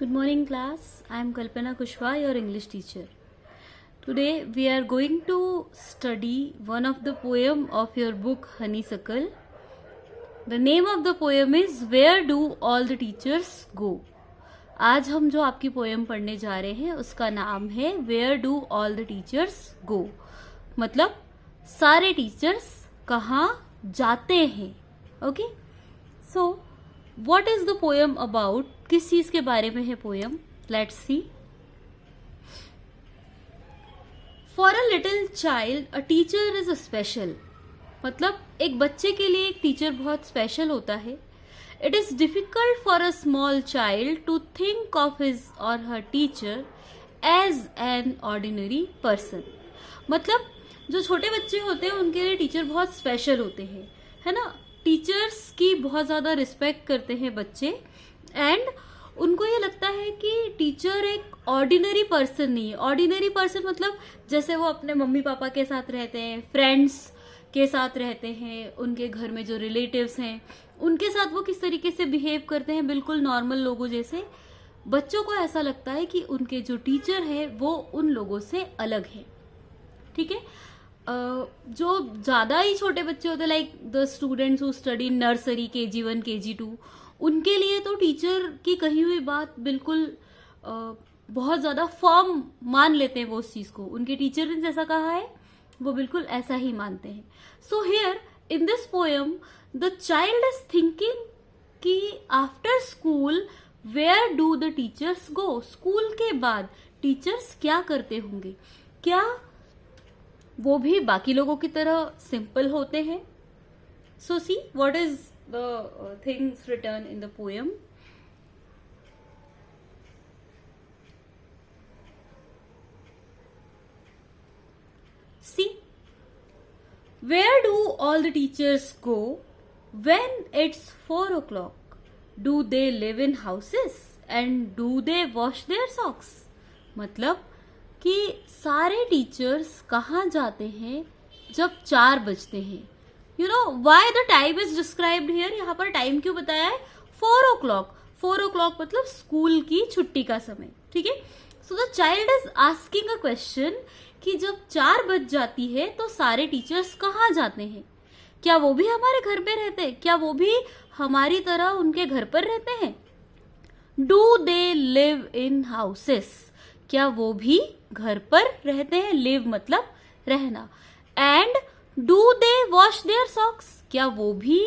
Good morning, class. I am Kalpana Kushwa, your English teacher. Today we are going to study one of the poem of your book Honeysuckle. The name of the poem is Where Do All the Teachers Go? आज हम जो आपकी poem पढ़ने जा रहे हैं उसका नाम है Where Do All the Teachers Go? मतलब सारे टीचर्स कहाँ जाते हैं. Okay, so what is the poem about? किस चीज के बारे में है poem? Let's see. For a little child a teacher is a special. मतलब एक बच्चे के लिए एक टीचर बहुत स्पेशल होता है. It is difficult for a small child to think of his और her teacher as an ordinary person. मतलब जो छोटे बच्चे होते हैं उनके लिए टीचर बहुत स्पेशल होते हैं, है ना. टीचर्स की बहुत ज्यादा रिस्पेक्ट करते हैं बच्चे, एंड उनको ये लगता है कि टीचर एक ऑर्डिनरी पर्सन नहीं है. ऑर्डिनरी पर्सन मतलब जैसे वो अपने मम्मी पापा के साथ रहते हैं, फ्रेंड्स के साथ रहते हैं, उनके घर में जो रिलेटिव्स हैं उनके साथ वो किस तरीके से बिहेव करते हैं, बिल्कुल नॉर्मल लोगों जैसे. बच्चों को ऐसा लगता है कि उनके जो टीचर है वो उन लोगों से अलग है. ठीक है. जो ज्यादा ही छोटे बच्चे होते हैं, like the students who study nursery, KG1, KG2, उनके लिए तो टीचर की कही हुई बात बिल्कुल बहुत ज्यादा फॉर्म मान लेते हैं वो उस चीज को. उनके टीचर ने जैसा कहा है वो बिल्कुल ऐसा ही मानते हैं. So here in this poem the child is thinking कि after school where do the teachers go. School के बाद टीचर्स क्या करते होंगे? क्या वो भी बाकी लोगों की तरह सिंपल होते हैं? So see what is the things return in the poem. See, where do all the teachers go when it's 4 o'clock? Do they live in houses and do they wash their socks? मतलब कि सारे teachers कहाँ जाते हैं जब 4 बजते हैं. You know why the time is described here. यहाँ पर टाइम क्यों बताया है? 4 o'clock. 4 o'clock मतलब स्कूल की छुट्टी का समय. ठीक है. सो the child is asking a question कि जब 4 बज जाती है तो सारे टीचर्स कहाँ जाते हैं? क्या वो भी हमारे घर पे रहते हैं? क्या वो भी हमारी तरह उनके घर पर रहते हैं? Do they live in houses. क्या वो भी घर पर रहते हैं? लिव मतलब रहना. And do they wash their socks. क्या वो भी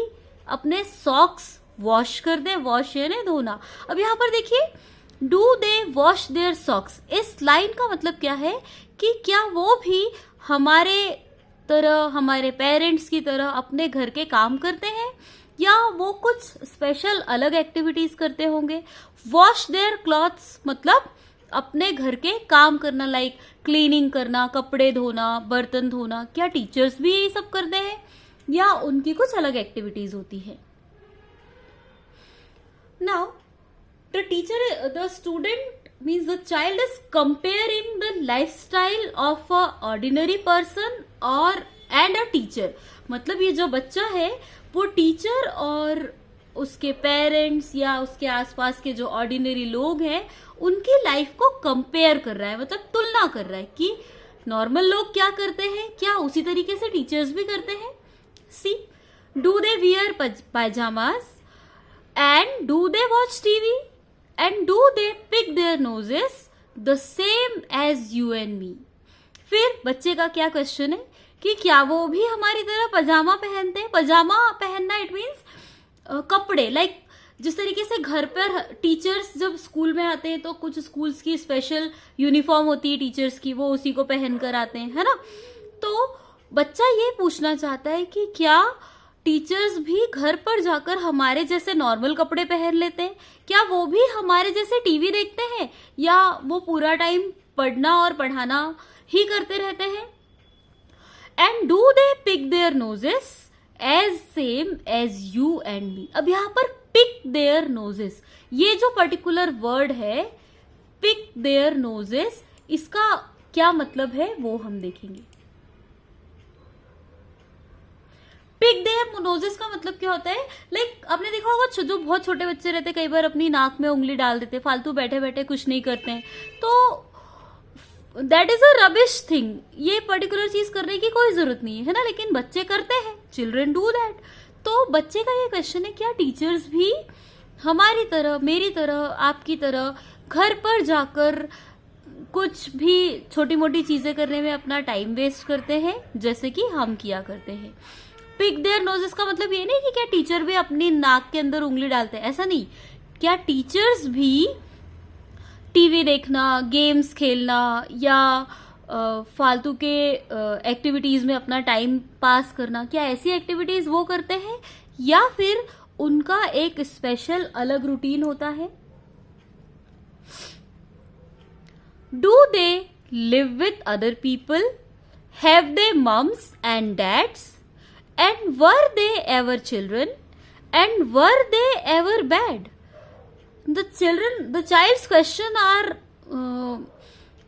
अपने सॉक्स वॉश कर दे? वॉश यानी धोना. अब यहाँ पर देखिए, do they wash their socks. इस लाइन का मतलब क्या है कि क्या वो भी हमारे तरह, हमारे पेरेंट्स की तरह अपने घर के काम करते हैं या वो कुछ स्पेशल अलग एक्टिविटीज करते होंगे? वॉश देयर क्लॉथ्स मतलब अपने घर के काम करना, लाइक क्लीनिंग करना, कपड़े धोना, बर्तन धोना. क्या टीचर्स भी यही सब करते हैं या उनकी कुछ अलग एक्टिविटीज होती है? Now the student means the child is comparing the lifestyle of a ordinary person and a teacher. मतलब ये जो बच्चा है वो टीचर और उसके पेरेंट्स या उसके आसपास के जो ऑर्डिनरी लोग हैं उनकी लाइफ को कंपेयर कर रहा है, मतलब तुलना कर रहा है कि नॉर्मल लोग क्या करते हैं, क्या उसी तरीके से टीचर्स भी करते हैं. See, do they wear pyjamas and do they watch TV and do they pick their noses the same as you and me? फिर बच्चे का क्या क्वेश्चन है कि क्या वो भी हमारी तरह पजामा पहनते हैं? पजामा पहनना इट मीन्स कपड़े, लाइक जिस तरीके से घर पर टीचर्स जब स्कूल में आते हैं तो कुछ स्कूल्स की स्पेशल यूनिफॉर्म होती है टीचर्स की, वो उसी को पहन कर आते हैं, है ना. तो बच्चा ये पूछना चाहता है कि क्या टीचर्स भी घर पर जाकर हमारे जैसे नॉर्मल कपड़े पहन लेते हैं? क्या वो भी हमारे जैसे टीवी देखते हैं या वो पूरा टाइम पढ़ना और पढ़ाना ही करते रहते हैं? And do they pick their noses as same as you and me. अब यहाँ पर पिक देयर नोजेस, ये जो पर्टिकुलर वर्ड है पिक देयर नोजेस, इसका क्या मतलब है वो हम देखेंगे. पिक देयर नोजेस का मतलब क्या होता है, लाइक आपने देखा होगा जो बहुत छोटे बच्चे रहते हैं कई बार अपनी नाक में उंगली डाल देते हैं, फालतू बैठे बैठे कुछ नहीं करते हैं, तो that is a rubbish thing, ये पर्टिकुलर चीज करने की कोई जरूरत नहीं है ना, लेकिन बच्चे करते हैं, चिल्ड्रन डू दैट। तो बच्चे का ये क्वेश्चन है, क्या टीचर्स भी हमारी तरह, मेरी तरह, आपकी तरह घर पर जाकर कुछ भी छोटी मोटी चीजें करने में अपना टाइम वेस्ट करते हैं जैसे कि हम किया करते हैं? पिक देयर नोजेस का मतलब ये नहीं कि क्या टीचर भी अपनी नाक के अंदर उंगली डालते हैं, ऐसा नहीं। क्या टीचर्स भी टीवी देखना, गेम्स खेलना या फालतू के एक्टिविटीज में अपना टाइम पास करना, क्या ऐसी एक्टिविटीज वो करते हैं या फिर उनका एक स्पेशल अलग रूटीन होता है? Do they live with other people? Have they mums and dads? And were they ever children? And were they ever bad? the child's question are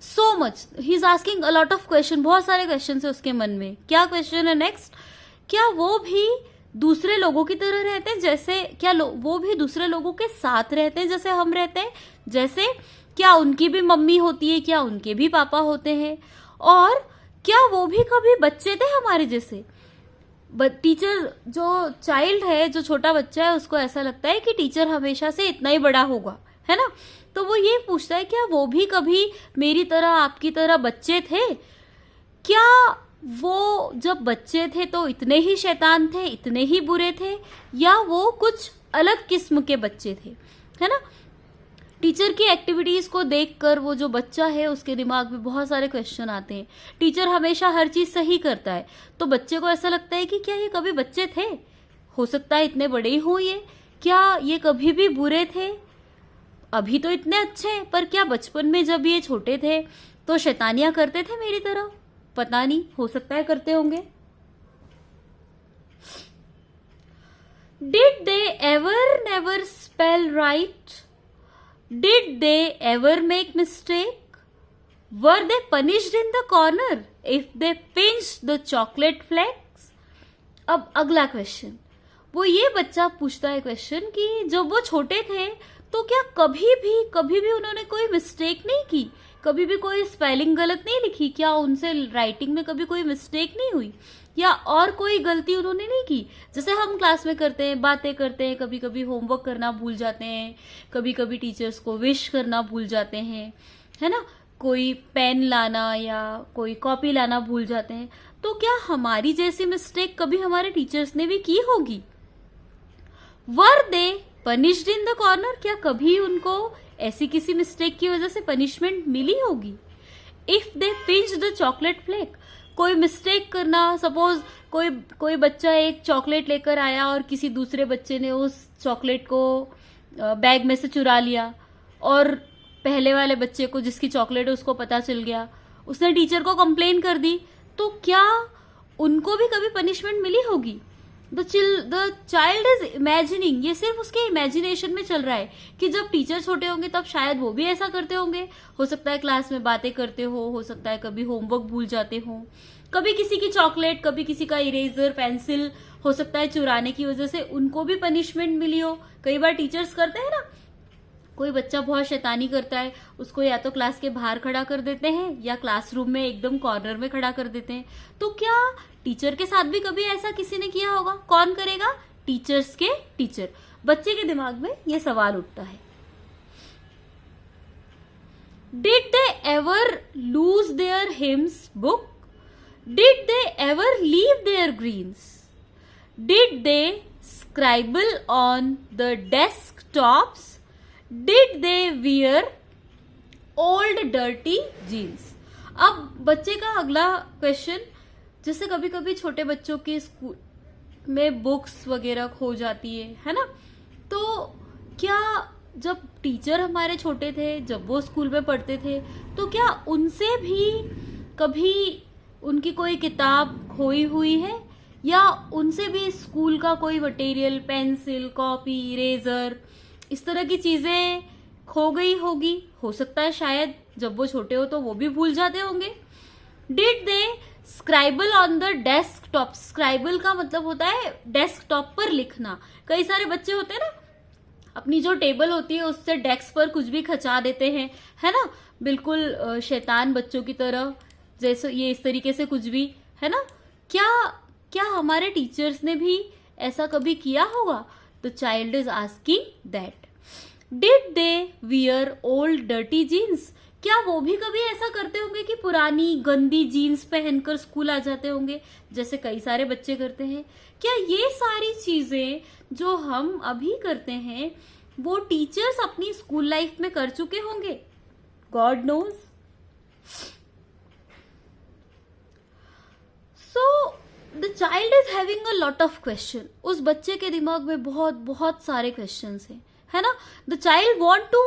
so much, he's asking a lot of question, बहुत सारे question है उसके मन में। क्या question है next? क्या वो भी दूसरे लोगों की तरह रहते हैं जैसे, क्या वो भी दूसरे लोगों के साथ रहते हैं जैसे हम रहते हैं? जैसे क्या उनकी भी मम्मी होती है, क्या उनके भी पापा होते हैं, और क्या वो भी कभी बच्चे थे हमारे जैसे? टीचर, जो चाइल्ड है, जो छोटा बच्चा है, उसको ऐसा लगता है कि टीचर हमेशा से इतना ही बड़ा होगा, है ना, तो वो ये पूछता है क्या वो भी कभी मेरी तरह, आपकी तरह बच्चे थे? क्या वो जब बच्चे थे तो इतने ही शैतान थे, इतने ही बुरे थे, या वो कुछ अलग किस्म के बच्चे थे, है ना? टीचर की एक्टिविटीज को देखकर वो जो बच्चा है उसके दिमाग में बहुत सारे क्वेश्चन आते हैं। टीचर हमेशा हर चीज सही करता है, तो बच्चे को ऐसा लगता है कि क्या ये कभी बच्चे थे? हो सकता है इतने बड़े ही हों ये, क्या ये कभी भी बुरे थे? अभी तो इतने अच्छे हैं, पर क्या बचपन में जब ये छोटे थे तो शैतानियां करते थे मेरी तरह? पता नहीं, हो सकता है करते होंगे। Did they ever never spell right? Did they ever make mistake? Were they punished in the corner if they pinched the chocolate flakes? अब अगला क्वेश्चन, वो ये बच्चा पूछता है क्वेश्चन कि जब वो छोटे थे तो क्या कभी भी उन्होंने कोई मिस्टेक नहीं की? कभी भी कोई स्पेलिंग गलत नहीं लिखी? क्या उनसे राइटिंग में कभी कोई मिस्टेक नहीं हुई, या और कोई गलती उन्होंने नहीं की? जैसे हम क्लास में करते हैं, बातें करते हैं, कभी कभी होमवर्क करना भूल जाते हैं, कभी कभी टीचर्स को विश करना भूल जाते हैं, है ना, कोई पेन लाना या कोई कॉपी लाना भूल जाते हैं, तो क्या हमारी जैसी मिस्टेक कभी हमारे टीचर्स ने भी की होगी? वर दे पनिश्ड इन द कॉर्नर? क्या कभी उनको ऐसी किसी मिस्टेक की वजह से पनिशमेंट मिली होगी? If they pinch the chocolate flake, कोई मिस्टेक करना, सपोज कोई बच्चा एक चॉकलेट लेकर आया और किसी दूसरे बच्चे ने उस चॉकलेट को बैग में से चुरा लिया, और पहले वाले बच्चे को जिसकी चॉकलेट है उसको पता चल गया, उसने टीचर को कंप्लेन कर दी, तो क्या उनको भी कभी पनिशमेंट मिली होगी? द चाइल्ड इज इमेजिनिंग, ये सिर्फ उसके इमेजिनेशन में चल रहा है कि जब टीचर छोटे होंगे तब शायद वो भी ऐसा करते होंगे। हो सकता है क्लास में बातें करते हो सकता है कभी होमवर्क भूल जाते हो, कभी किसी की चॉकलेट, कभी किसी का इरेजर, पेंसिल हो सकता है चुराने की वजह से उनको भी पनिशमेंट मिली हो। कई बार टीचर्स करते हैं ना, कोई बच्चा बहुत शैतानी करता है, उसको या तो क्लास के बाहर खड़ा कर देते हैं या क्लासरूम में एकदम कॉर्नर में खड़ा कर देते हैं। तो क्या टीचर के साथ भी कभी ऐसा किसी ने किया होगा? कौन करेगा? टीचर्स के टीचर। बच्चे के दिमाग में ये सवाल उठता है। Did they ever lose their hymns book? Did they ever leave their greens? Did they scribble on the desktops? Did they wear old dirty jeans? अब बच्चे का अगला क्वेश्चन, जैसे कभी कभी छोटे बच्चों के स्कूल में बुक्स वगैरह खो जाती है ना, तो क्या जब टीचर हमारे छोटे थे, जब वो स्कूल में पढ़ते थे, तो क्या उनसे भी कभी उनकी कोई किताब खोई हुई है, या उनसे भी स्कूल का कोई मटेरियल, पेंसिल, कॉपी, इरेजर, इस तरह की चीजें खो गई होगी? हो सकता है शायद जब वो छोटे हो तो वो भी भूल जाते होंगे। Did they scribble on the desktop, scribble का मतलब होता है डेस्कटॉप पर लिखना। कई सारे बच्चे होते हैं ना, अपनी जो टेबल होती है उससे डेस्क पर कुछ भी खचा देते हैं, है ना, बिल्कुल शैतान बच्चों की तरह, जैसे ये इस तरीके से कुछ भी, है ना। क्या क्या हमारे टीचर्स ने भी ऐसा कभी किया होगा? The child is asking that. Did they wear old dirty jeans? क्या वो भी कभी ऐसा करते होंगे कि पुरानी गंदी जीन्स पहनकर स्कूल आ जाते होंगे, जैसे कई सारे बच्चे करते हैं? क्या ये सारी चीजें जो हम अभी करते हैं वो टीचर्स अपनी स्कूल लाइफ में कर चुके होंगे? God knows. So the child is having a lot of question. उस बच्चे के दिमाग में बहुत बहुत सारे क्वेश्चंस हैं, है ना। The child want to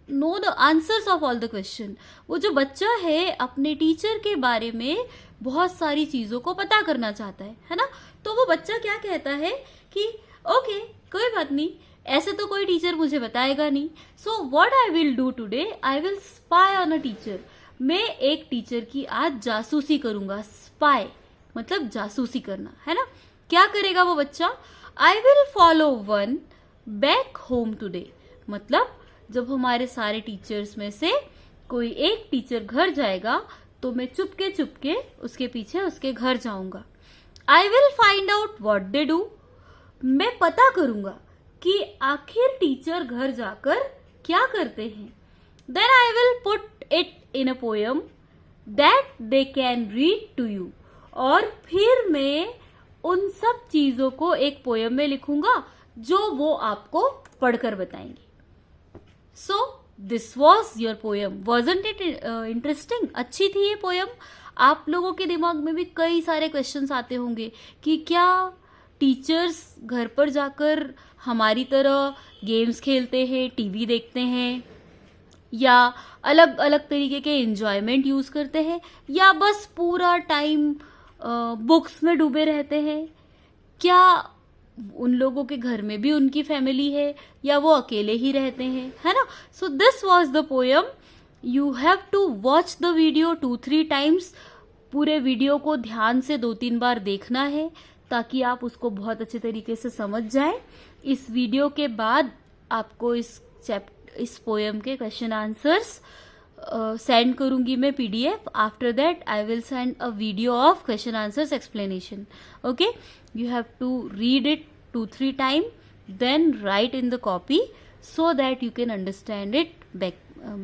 know the answers of all the question. वो जो बच्चा है अपने टीचर के बारे में बहुत सारी चीजों को पता करना चाहता है ना। तो वो बच्चा क्या कहता है कि ओके कोई बात नहीं, ऐसे तो कोई टीचर मुझे बताएगा नहीं, so what I will do today, I will spy on a teacher. मैं एक टीचर की आज जासूसी करूंगा। स्पाई मतलब जासूसी करना, है ना। क्या करेगा वो बच्चा? I will follow one back home today. मतलब जब हमारे सारे टीचर्स में से कोई एक टीचर घर जाएगा तो मैं चुपके चुपके उसके पीछे उसके घर जाऊंगा। I will find out what they do. मैं पता करूंगा कि आखिर टीचर घर जाकर क्या करते हैं। Then I will put it in a poem that they can read to you. और फिर मैं उन सब चीजों को एक पोयम में लिखूंगा जो वो आपको पढ़कर बताएंगे। सो this was your poem. Wasn't it interesting? अच्छी थी ये पोयम। आप लोगों के दिमाग में भी कई सारे क्वेश्चंस आते होंगे कि क्या टीचर्स घर पर जाकर हमारी तरह गेम्स खेलते हैं, टीवी देखते हैं, या अलग अलग तरीके के एंजॉयमेंट यूज करते हैं, या बस पूरा टाइम बुक्स में डूबे रहते हैं? क्या उन लोगों के घर में भी उनकी फैमिली है, या वो अकेले ही रहते हैं, है ना। So this was the poem. You have to watch the video 2-3 times. पूरे वीडियो को ध्यान से 2-3 बार देखना है ताकि आप उसको बहुत अच्छे तरीके से समझ जाए। इस वीडियो के बाद आपको इस पोयम के क्वेश्चन आंसर्स सेंड करूंगी मैं PDF। After that I will send a video of question answers explanation. Okay, you have to read it 2-3 times, then write in the copy so that you can understand it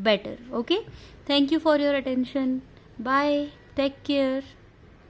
better. Okay, thank you for your attention. Bye, take care.